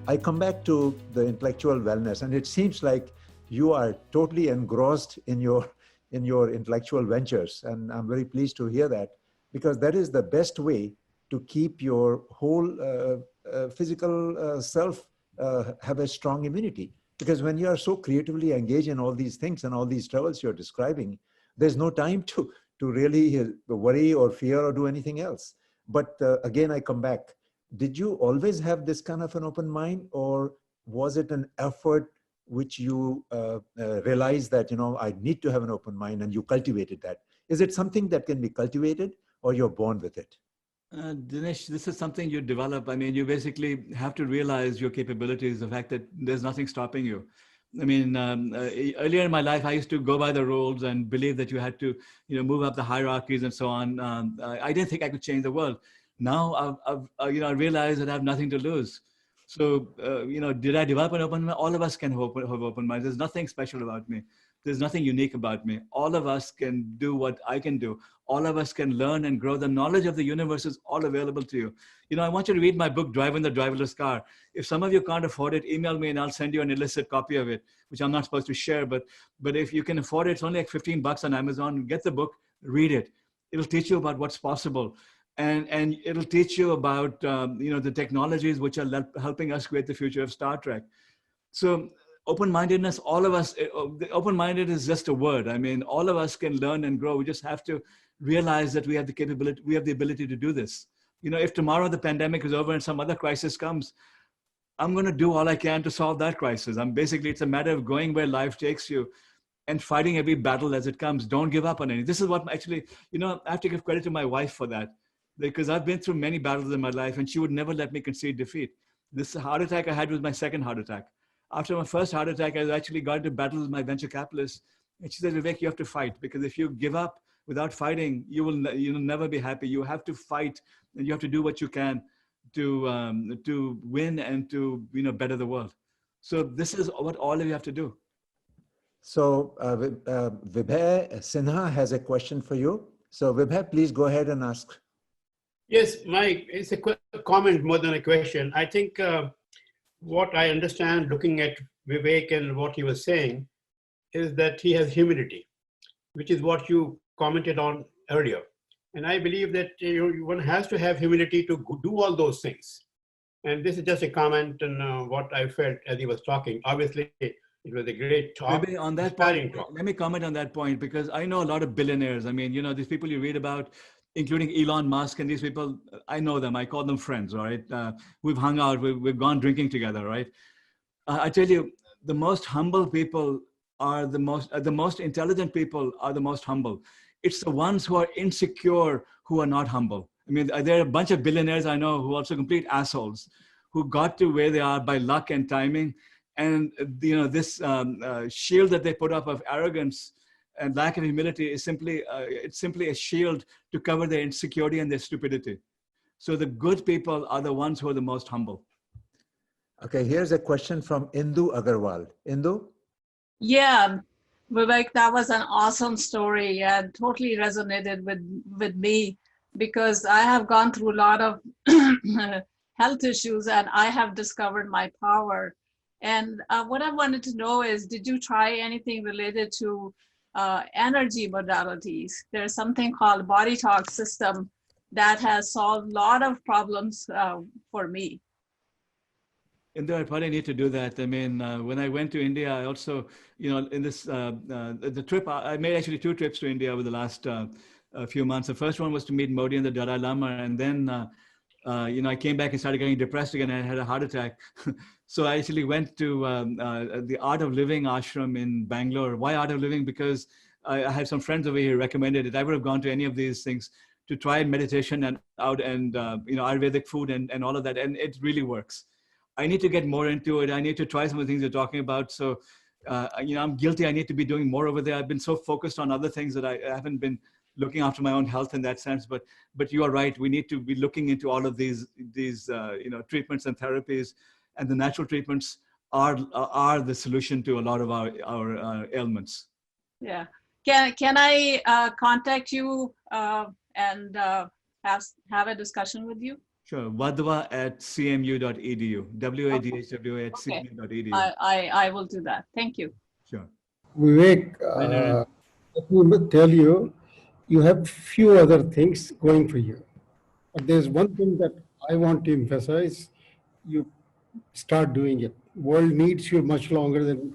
I come back to the intellectual wellness, and it seems like you are totally engrossed in your intellectual ventures, and I'm very pleased to hear that, because that is the best way to keep your whole physical self have a strong immunity. Because when you are so creatively engaged in all these things and all these troubles you're describing, there's no time to really worry or fear or do anything else. But again, I come back. Did you always have this kind of an open mind, or was it an effort which you realized that, I need to have an open mind, and you cultivated that? Is it something that can be cultivated, or you're born with it? Dinesh, this is something you develop. I mean, you basically have to realize your capabilities, the fact that there's nothing stopping you. I mean, earlier in my life, I used to go by the rules and believe that you had to, move up the hierarchies and so on. I didn't think I could change the world. Now, I realize that I have nothing to lose. So, did I develop an open mind? All of us can have open minds. There's nothing special about me. There's nothing unique about me. All of us can do what I can do. All of us can learn and grow. The knowledge of the universe is all available to you. I want you to read my book, Driving the Driverless Car. If some of you can't afford it, email me and I'll send you an illicit copy of it, which I'm not supposed to share. But if you can afford it, it's only like $15 on Amazon. Get the book, read it. It'll teach you about what's possible. And it'll teach you about, the technologies which are helping us create the future of Star Trek. So open-mindedness, all of us, open-minded is just a word. I mean, all of us can learn and grow. We just have to realize that we have the capability, we have the ability to do this. If tomorrow the pandemic is over and some other crisis comes, I'm going to do all I can to solve that crisis. It's a matter of going where life takes you and fighting every battle as it comes. Don't give up on any. This is what actually, I have to give credit to my wife for that, because I've been through many battles in my life and she would never let me concede defeat. This heart attack I had was my second heart attack. After my first heart attack, I actually got into battle with my venture capitalist. And she said, Vivek, you have to fight, because if you give up without fighting, you'll never be happy. You have to fight, and you have to do what you can to win and to better the world. So this is what all of you have to do. So Vibhay Sinha has a question for you. So Vibhay, please go ahead and ask. Yes, Mike, it's a comment more than a question. I think what I understand looking at Vivek and what he was saying is that he has humility, which is what you commented on earlier. And I believe that one has to have humility to do all those things. And this is just a comment on what I felt as he was talking. Obviously, it was a great talk. Maybe on that point, let me comment on that point, because I know a lot of billionaires. I mean, these people you read about, including Elon Musk, and these people, I know them. I call them friends, right? We've hung out, we've gone drinking together, right? I tell you, the most humble people are the most intelligent people are the most humble. It's the ones who are insecure who are not humble. I mean, there are a bunch of billionaires I know who are also complete assholes, who got to where they are by luck and timing. And this shield that they put up of arrogance and lack of humility is simply a shield to cover their insecurity and their stupidity. So the good people are the ones who are the most humble. Okay, here's a question from Indu Agarwal. Indu? Yeah, Vivek, that was an awesome story and totally resonated with me, because I have gone through a lot of health issues and I have discovered my power. And what I wanted to know is, did you try anything related to energy modalities? There's something called Body Talk system that has solved a lot of problems for me. And I probably need to do that. I mean, when I went to India, I also, in this, the trip, I made actually 2 trips to India over the last few months. The first one was to meet Modi and the Dalai Lama. And then, I came back and started getting depressed again, and I had a heart attack. So I actually went to the Art of Living ashram in Bangalore. Why Art of Living? Because I had some friends over here who recommended it. I would have gone to any of these things to try meditation and Ayurvedic food and all of that. And it really works. I need to get more into it. I need to try some of the things you're talking about. So, I'm guilty. I need to be doing more over there. I've been so focused on other things that I haven't been looking after my own health in that sense. But you are right. We need to be looking into all of these treatments and therapies, and the natural treatments are the solution to a lot of our ailments. Yeah. Can I contact you and have a discussion with you? Sure. Wadhwa at cmu.edu. WADHWA at Okay. cmu.edu. I will do that. Thank you. Sure. Vivek, Hi, Naren. let me tell you, you have few other things going for you. But there's one thing that I want to emphasize. You start doing it. World needs you much longer than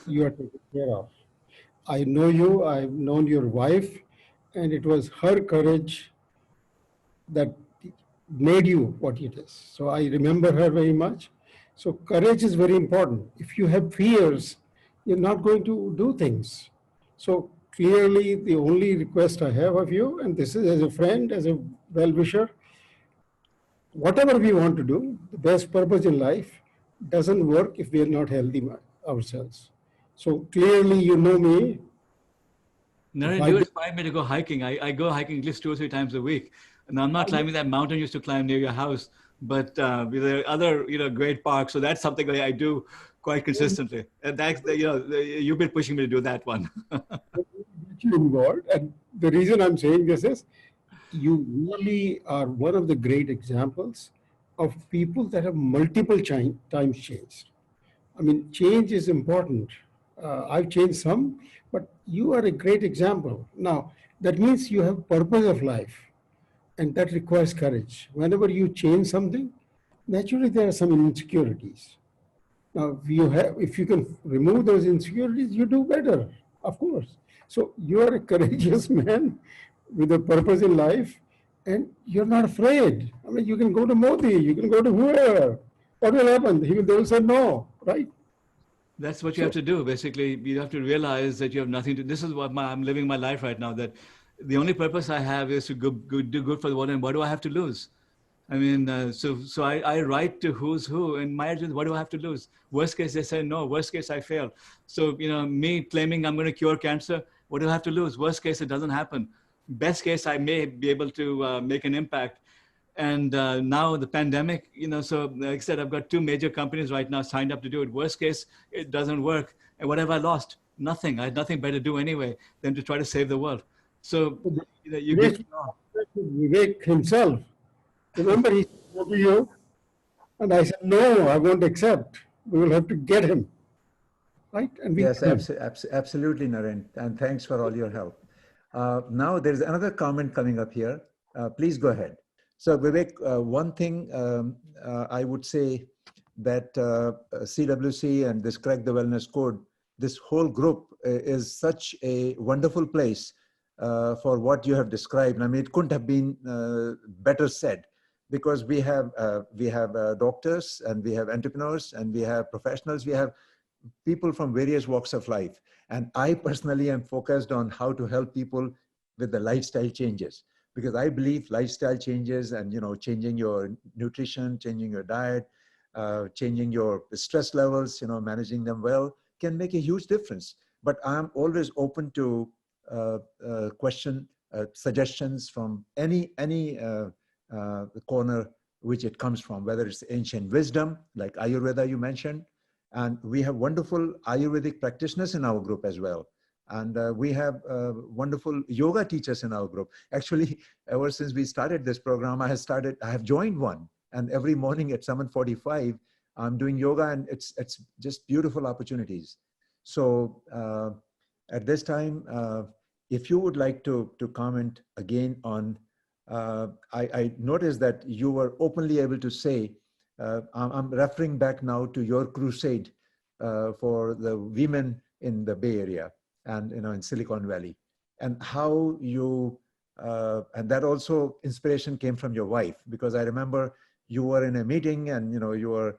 you are taken care of. I know you, I've known your wife, and it was her courage that made you what it is. So I remember her very much. So courage is very important. If you have fears, you're not going to do things. So clearly, the only request I have of you, and this is as a friend, as a well-wisher, whatever we want to do, the best purpose in life doesn't work if we are not healthy ourselves. So clearly, you know me. Naren, you inspired me to go hiking. I go hiking at least 2 or 3 times a week. And I'm not climbing that mountain you used to climb near your house, but there are other, great parks. So that's something that I do quite consistently. And that's, you've been pushing me to do that one. Get you involved. And the reason I'm saying this is you really are one of the great examples of people that have multiple times changed. I mean, change is important. I've changed some, but you are a great example. Now, that means you have purpose of life, and that requires courage. Whenever you change something, naturally there are some insecurities. Now, if you can remove those insecurities, you do better, of course. So you are a courageous man with a purpose in life, and you're not afraid. I mean, you can go to Modi, you can go to whoever. What will happen? They will say no, right? That's what you have to do. Basically, you have to realize that you have nothing to. This is what I'm living my life right now. That the only purpose I have is to do good for the world. And what do I have to lose? I mean, so I write to who's who, and my agent, what do I have to lose? Worst case, they say no. Worst case, I fail. So me claiming I'm going to cure cancer, what do I have to lose? Worst case, it doesn't happen. Best case, I may be able to make an impact. And now the pandemic, so like I said, I've got 2 major companies right now signed up to do it. Worst case, it doesn't work. And what have I lost? Nothing. I had nothing better to do anyway than to try to save the world. So you get Vivek himself. Remember, he said to you, and I said, no, I won't accept. We will have to get him. Right? And we Yes, absolutely, Naren. And thanks for all your help. Now, there's another comment coming up here. Please go ahead. So, Vivek, one thing I would say that CWC and this Crack the Wellness Code, this whole group is such a wonderful place for what you have described. I mean, it couldn't have been better said, because we have doctors, and we have entrepreneurs, and we have professionals, we have people from various walks of life. And I personally am focused on how to help people with the lifestyle changes, because I believe lifestyle changes and, changing your nutrition, changing your diet, changing your stress levels, managing them well, can make a huge difference. But I'm always open to suggestions from any corner which it comes from, whether it's ancient wisdom like Ayurveda you mentioned, and we have wonderful Ayurvedic practitioners in our group as well. And we have wonderful yoga teachers in our group. Actually, ever since we started this program, I have joined one, and every morning at 7:45, I'm doing yoga, and it's just beautiful opportunities. So at this time, if you would like to comment again on, I noticed that you were openly able to say, I'm referring back now to your crusade for the women in the Bay Area and in Silicon Valley, and how you and that also inspiration came from your wife, because I remember you were in a meeting and you were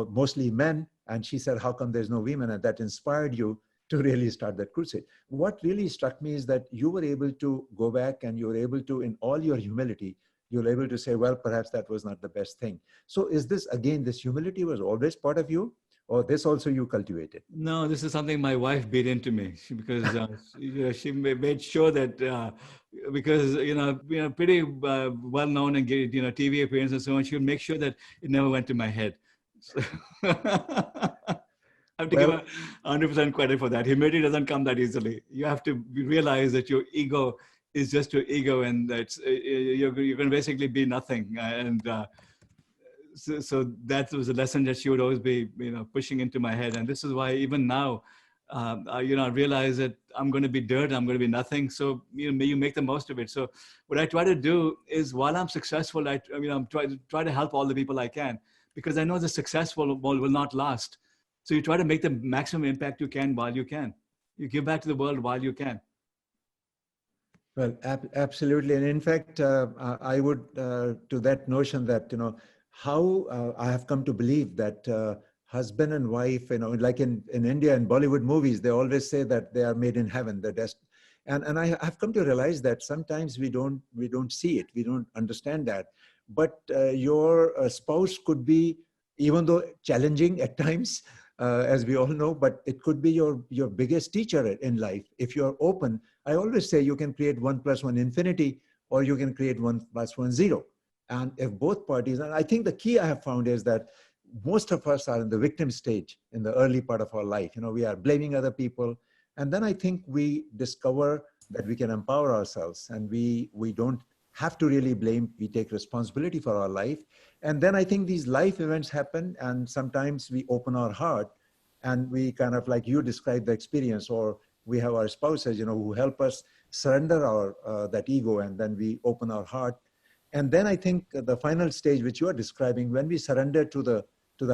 mostly men, and she said, how come there's no women? And that inspired you to really start that crusade. What really struck me is that you were able to go back, and you were able to, in all your humility, you were able to say, well, perhaps that was not the best thing. So is this, again, this humility was always part of you, or this also you cultivated? No, this is something my wife beat into me, because she made sure that because pretty well known and TV appearances and so on, she would make sure that it never went to my head. So I have to give her 100% credit for that. Humility doesn't come that easily. You have to realize that your ego is just your ego, and you're going to basically be nothing. So that was a lesson that she would always be, pushing into my head. And this is why even now, I realize that I'm going to be dirt, I'm going to be nothing. So, may you make the most of it. So what I try to do is, while I'm successful, I'm try to help all the people I can, because I know the successful will not last. So you try to make the maximum impact you can while you can. You give back to the world while you can. Well, absolutely. And in fact, I would, to that notion that, how I have come to believe that husband and wife, like in India and Bollywood movies, they always say that they are made in heaven. And I've come to realize that sometimes we don't see it, we don't understand that. But your spouse could be, even though challenging at times, as we all know, but it could be your biggest teacher in life. If you're open, I always say you can create 1 + 1 infinity, or you can create 1 + 1 0. And if both parties, and I think the key I have found is that most of us are in the victim stage in the early part of our life. We are blaming other people. And then I think we discover that we can empower ourselves, and we don't have to really blame. We take responsibility for our life. And then I think these life events happen, and sometimes we open our heart, and we kind of, like you described the experience, or we have our spouses, who help us surrender our that ego, and then we open our heart. And then I think the final stage, which you are describing, when we surrender to the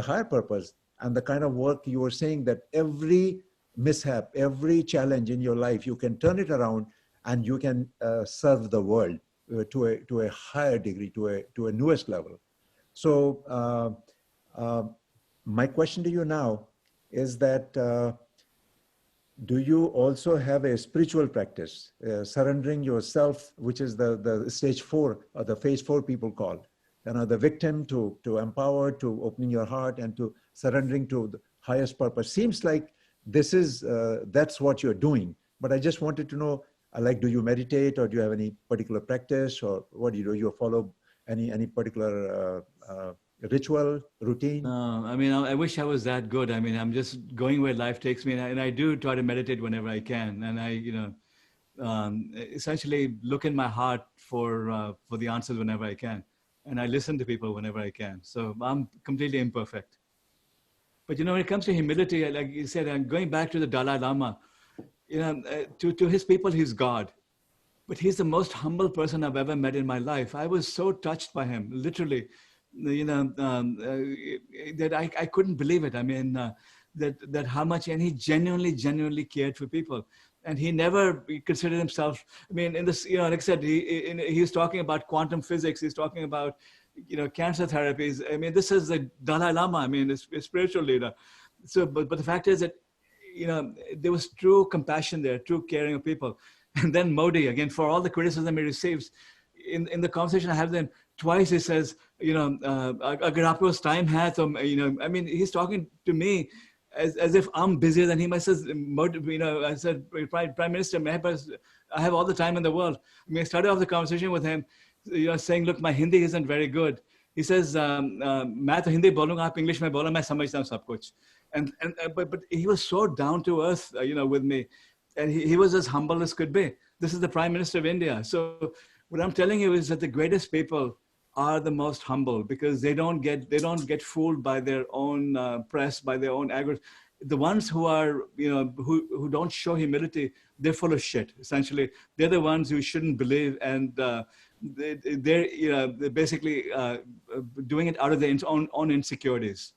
higher purpose, and the kind of work you were saying, that every mishap, every challenge in your life, you can turn it around, and you can serve the world to a higher degree, to a newest level. So my question to you now is that do you also have a spiritual practice, surrendering yourself, which is the stage 4, or the phase 4 people call, the victim to empower, to opening your heart, and to surrendering to the highest purpose? Seems like that's what you're doing. But I just wanted to know, do you meditate, or do you have any particular practice, or what do you do? You follow any particular ritual, routine? I wish I was that good. I'm just going where life takes me, and I do try to meditate whenever I can. And I, essentially look in my heart for the answers whenever I can, and I listen to people whenever I can. So I'm completely imperfect. But when it comes to humility, like you said, I'm going back to the Dalai Lama. To his people, he's God. But he's the most humble person I've ever met in my life. I was so touched by him, literally, that I couldn't believe it. That how much, and he genuinely cared for people. And he never considered himself, in this, like I said, he's talking about quantum physics. He's talking about, cancer therapies. This is the Dalai Lama, a spiritual leader. So, but the fact is that, there was true compassion there, true caring of people. And then Modi, again, for all the criticism he receives, in the conversation I have with him, twice he says, agar aapke paas time hai, to, he's talking to me as if I'm busier than him. I says, I said, Prime Minister, I have all the time in the world. I started off the conversation with him, saying, look, my Hindi isn't very good. He says, मैं तो हिंदी बोलूँगा, आप English में बोलो, मैं समझता हूँ सब कुछ. But he was so down to earth, with me, and he was as humble as could be. This is the Prime Minister of India. So what I'm telling you is that the greatest people are the most humble, because they don't get fooled by their own press, by their own aggression. The ones who are, who don't show humility, they're full of shit. Essentially, they're the ones who shouldn't believe, and they're basically doing it out of their own insecurities.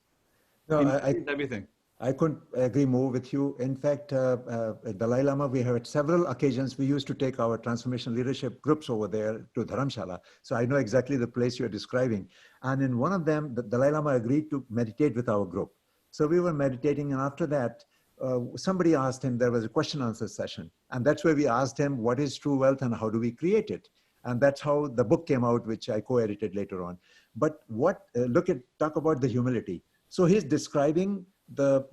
No, Everything. I couldn't agree more with you. In fact, at Dalai Lama, we have at several occasions, we used to take our transformation leadership groups over there to Dharamshala. So I know exactly the place you're describing. And in one of them, the Dalai Lama agreed to meditate with our group. So we were meditating, and after that, somebody asked him, there was a question answer session. And that's where we asked him, what is true wealth and how do we create it? And that's how the book came out, which I co-edited later on. But talk about the humility. So he's describing the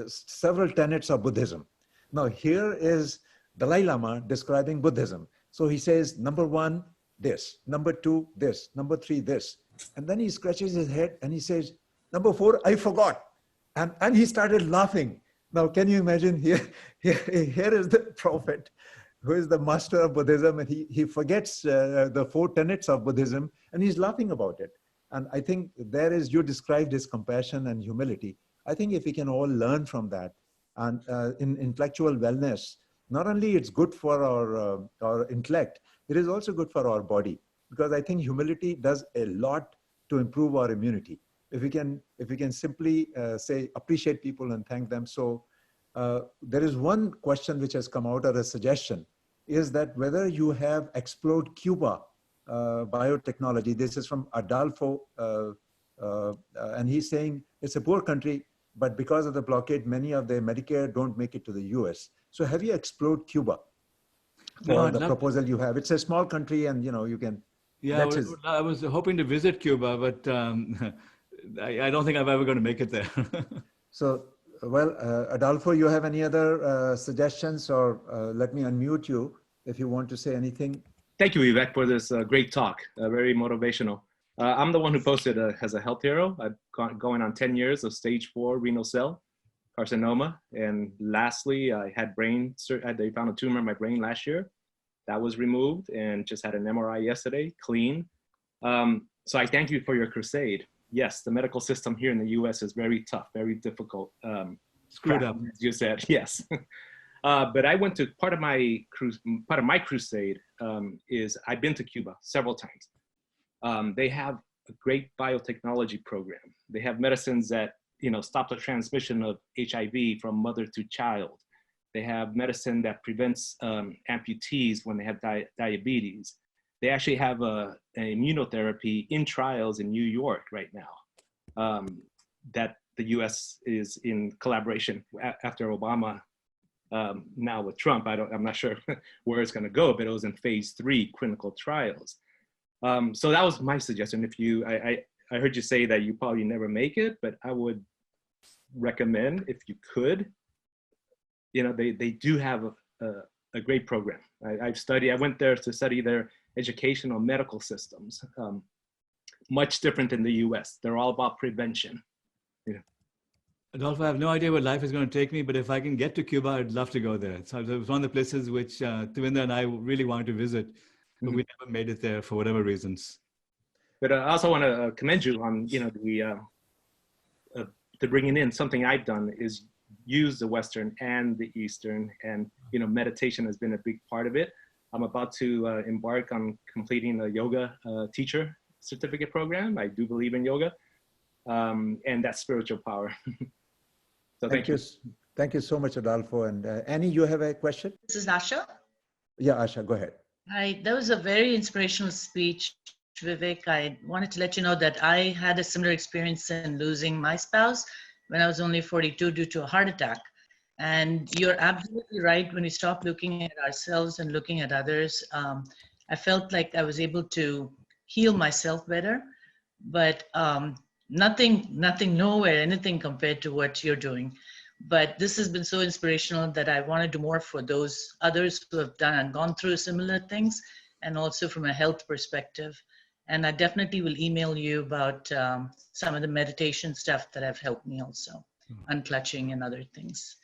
several tenets of Buddhism. Now here is Dalai Lama describing Buddhism. So he says, number 1, this, number 2, this, number 3, this. And then he scratches his head and he says, number 4, I forgot. And he started laughing. Now, can you imagine here is the prophet who is the master of Buddhism, and he forgets the 4 tenets of Buddhism, and he's laughing about it. And I think you described his compassion and humility. I think if we can all learn from that, and in intellectual wellness, not only it's good for our intellect, it is also good for our body, because I think humility does a lot to improve our immunity. If we can simply say, appreciate people and thank them. So there is one question which has come out as a suggestion, is that whether you have explored Cuba biotechnology. This is from Adolfo, and he's saying it's a poor country, but because of the blockade, many of their Medicare don't make it to the US. So have you explored Cuba? No, The proposal you have. It's a small country, and you can. Yeah, I was hoping to visit Cuba, but I don't think I'm ever going to make it there. So, well, Adolfo, you have any other suggestions, or let me unmute you if you want to say anything. Thank you, Vivek, for this great talk, very motivational. I'm the one who posted as a health hero. I've going on 10 years of stage 4 renal cell carcinoma. And lastly, I had they found a tumor in my brain last year. That was removed and just had an MRI yesterday, clean. So I thank you for your crusade. Yes, the medical system here in the US is very tough, very difficult. Screwed up. As you said, yes. But I went to part of my crusade is I've been to Cuba several times. They have a great biotechnology program. They have medicines that stop the transmission of HIV from mother to child. They have medicine that prevents amputees when they have diabetes. They actually have an immunotherapy in trials in New York right now that the US is in collaboration after Obama. Now with Trump, I'm not sure where it's going to go, but it was in phase 3 clinical trials. So that was my suggestion. If I heard you say that you probably never make it, but I would recommend, if you could, they do have a great program. I went there to study their educational medical systems, much different than the US. They're all about prevention. Adolfo, I have no idea where life is going to take me, but if I can get to Cuba, I'd love to go there. So it was one of the places which Tavinder and I really wanted to visit, but we never made it there for whatever reasons. But I also want to commend you on, the bringing in something I've done is use the Western and the Eastern, and, meditation has been a big part of it. I'm about to embark on completing a yoga teacher certificate program. I do believe in yoga and that spiritual power. So thank you. Thank you so much, Adolfo. And Annie, you have a question? This is Asha. Yeah, Asha, go ahead. Hi, that was a very inspirational speech, Vivek. I wanted to let you know that I had a similar experience in losing my spouse when I was only 42 due to a heart attack. And you're absolutely right. When we stop looking at ourselves and looking at others, I felt like I was able to heal myself better, but nothing, nowhere, anything compared to what you're doing. But this has been so inspirational that I want to do more for those others who have done and gone through similar things, and also from a health perspective. And I definitely will email you about some of the meditation stuff that have helped me also, unclutching and other things.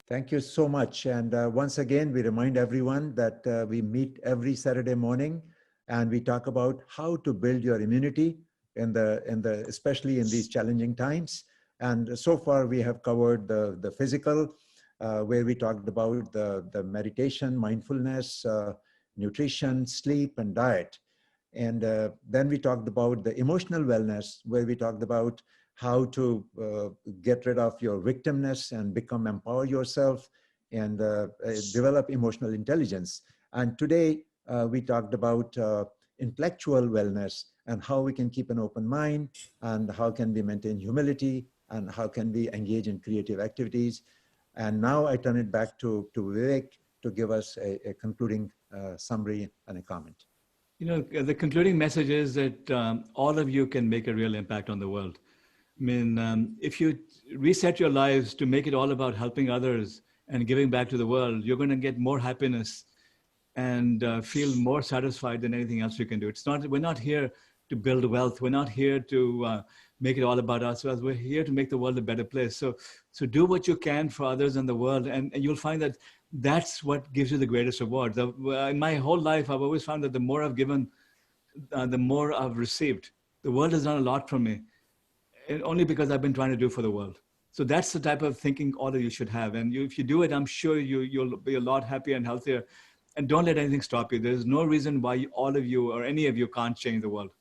Thank you so much. And once again, we remind everyone that we meet every Saturday morning and we talk about how to build your immunity especially in these challenging times. And so far we have covered the physical, where we talked about the meditation, mindfulness, nutrition, sleep, and diet. And then we talked about the emotional wellness, where we talked about how to get rid of your victimness and empower yourself and develop emotional intelligence. And today we talked about intellectual wellness and how we can keep an open mind, and how can we maintain humility, and how can we engage in creative activities. And now I turn it back to Vivek to give us a concluding summary and a comment. The concluding message is that all of you can make a real impact on the world. I mean, if you reset your lives to make it all about helping others and giving back to the world, you're going to get more happiness and feel more satisfied than anything else you can do. We're not here to build wealth. We're not here to make it all about ourselves. We're here to make the world a better place. So do what you can for others in the world, and you'll find that that's what gives you the greatest reward. In my whole life, I've always found that the more I've given, the more I've received. The world has done a lot for me, and only because I've been trying to do for the world. So that's the type of thinking all of you should have. And if you do it, I'm sure you'll be a lot happier and healthier. And don't let anything stop you. There's no reason why all of you or any of you can't change the world.